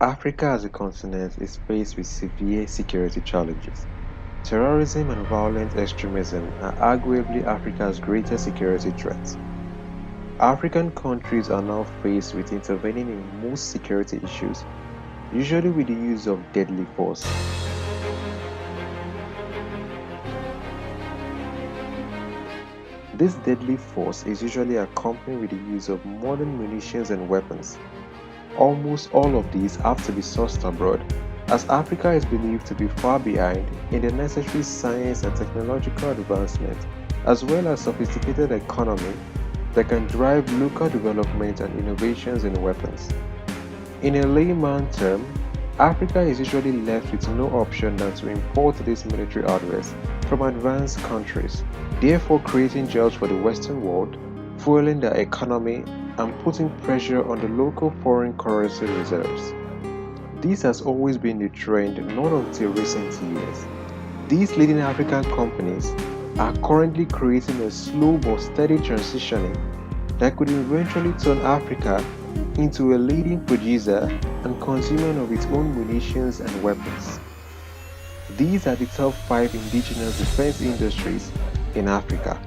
Africa as a continent is faced with severe security challenges. Terrorism and violent extremism are arguably Africa's greatest security threats. African countries are now faced with intervening in most security issues, usually with the use of deadly force. This deadly force is usually accompanied with the use of modern munitions and weapons. Almost all of these have to be sourced abroad, as Africa is believed to be far behind in the necessary science and technological advancement, as well as sophisticated economy that can drive local development and innovations in weapons. In a layman term, Africa is usually left with no option than to import these military hardware from advanced countries, therefore creating jobs for the Western world, fueling their economy and putting pressure on the local foreign currency reserves. This has always been the trend, not until recent years. These leading African companies are currently creating a slow but steady transitioning that could eventually turn Africa into a leading producer and consumer of its own munitions and weapons. These are the top 5 indigenous defense industries in Africa.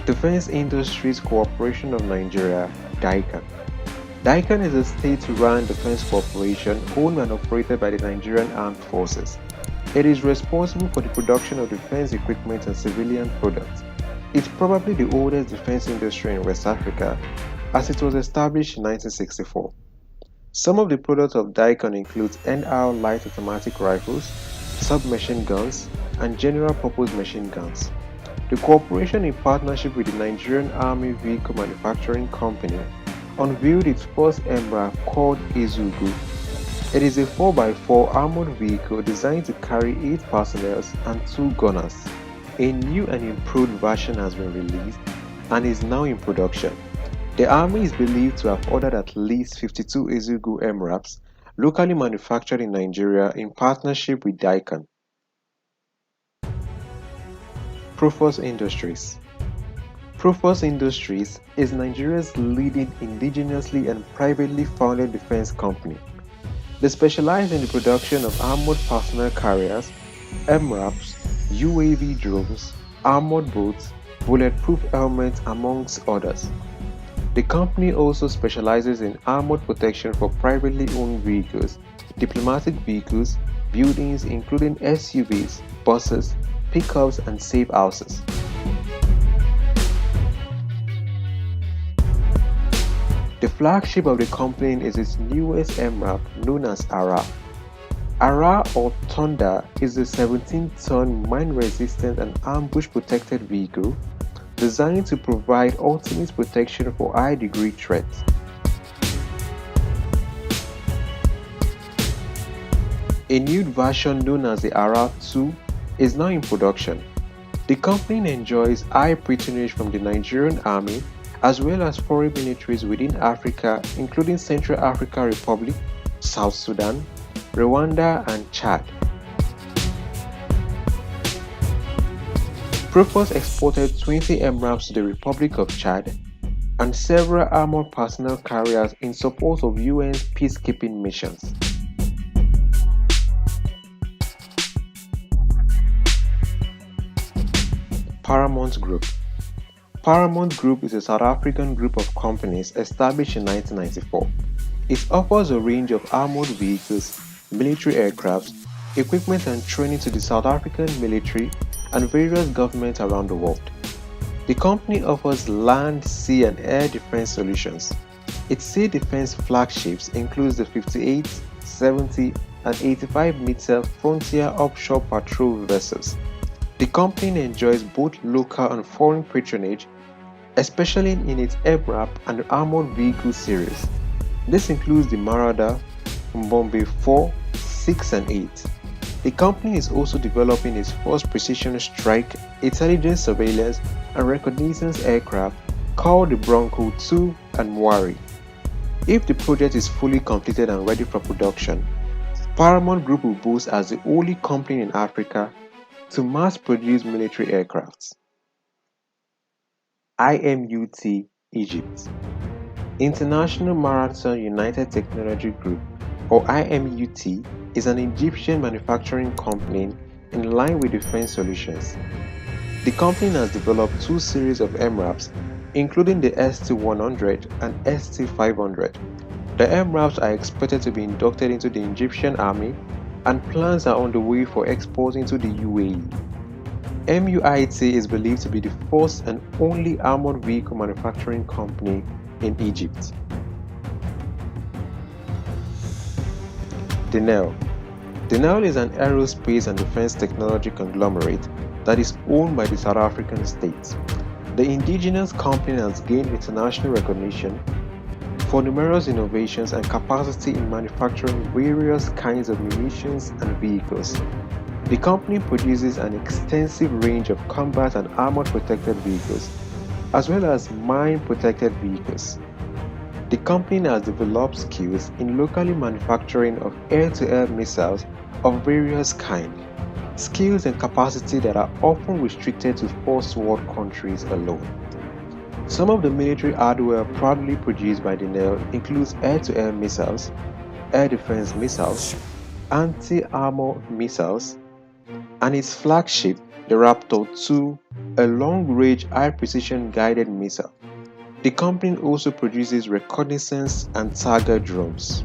Defense Industries Corporation of Nigeria, DICON. DICON is a state-run defense corporation owned and operated by the Nigerian Armed Forces. It is responsible for the production of defense equipment and civilian products. It's probably the oldest defense industry in West Africa, as it was established in 1964. Some of the products of DICON include NR light automatic rifles, submachine guns, and general-purpose machine guns. The corporation, in partnership with the Nigerian Army Vehicle Manufacturing Company, unveiled its first MRAP called Ezugu. It is a 4x4 armored vehicle designed to carry 8 personnel and 2 gunners. A new and improved version has been released and is now in production. The Army is believed to have ordered at least 52 Ezugu MRAPs locally manufactured in Nigeria in partnership with DICON. Proforce Industries. Proforce Industries is Nigeria's leading indigenously and privately founded defense company. They specialize in the production of armored personnel carriers, MRAPs, UAV drones, armored boats, bulletproof helmets, amongst others. The company also specializes in armored protection for privately owned vehicles, diplomatic vehicles, buildings including SUVs, buses, pickups, and safe houses. The flagship of the company is its newest MRAP known as ARA. ARA or Thunder is a 17-ton mine-resistant and ambush-protected vehicle designed to provide ultimate protection for high-degree threats. A new version known as the ARA 2 is now in production. The company enjoys high patronage from the Nigerian Army as well as foreign militaries within Africa, including Central African Republic, South Sudan, Rwanda, and Chad. Proforce exported 20 MRAPs to the Republic of Chad and several armored personnel carriers in support of UN's peacekeeping missions. Paramount Group. Paramount Group is a South African group of companies established in 1994. It offers a range of armored vehicles, military aircraft, equipment and training to the South African military and various governments around the world. The company offers land, sea and air defense solutions. Its sea defense flagships include the 58, 70 and 85-meter Frontier offshore patrol vessels. The company enjoys both local and foreign patronage, especially in its MRAP and armored vehicle series. This includes the Marauder, Mbombe 4, 6 and 8. The company is also developing its first precision strike, intelligence surveillance and reconnaissance aircraft called the Bronco 2 and Mwari. If the project is fully completed and ready for production, Paramount Group will boast as the only company in Africa to mass-produce military aircrafts. IMUT Egypt. International Marathon United Technology Group, or IMUT, is an Egyptian manufacturing company in line with Defense Solutions. The company has developed two series of MRAPs, including the ST100 and ST500. The MRAPs are expected to be inducted into the Egyptian army, and plans are on the way for export into the UAE. MUIT is believed to be the first and only armored vehicle manufacturing company in Egypt. Denel. Denel is an aerospace and defense technology conglomerate that is owned by the South African state. The indigenous company has gained international recognition for numerous innovations and capacity in manufacturing various kinds of munitions and vehicles. The company produces an extensive range of combat and armored protected vehicles, as well as mine-protected vehicles. The company has developed skills in locally manufacturing of air-to-air missiles of various kinds, skills and capacity that are often restricted to first world countries alone. Some of the military hardware proudly produced by Denel includes air-to-air missiles, air defense missiles, anti-armor missiles, and its flagship, the Raptor 2, a long-range, high-precision guided missile. The company also produces reconnaissance and target drones.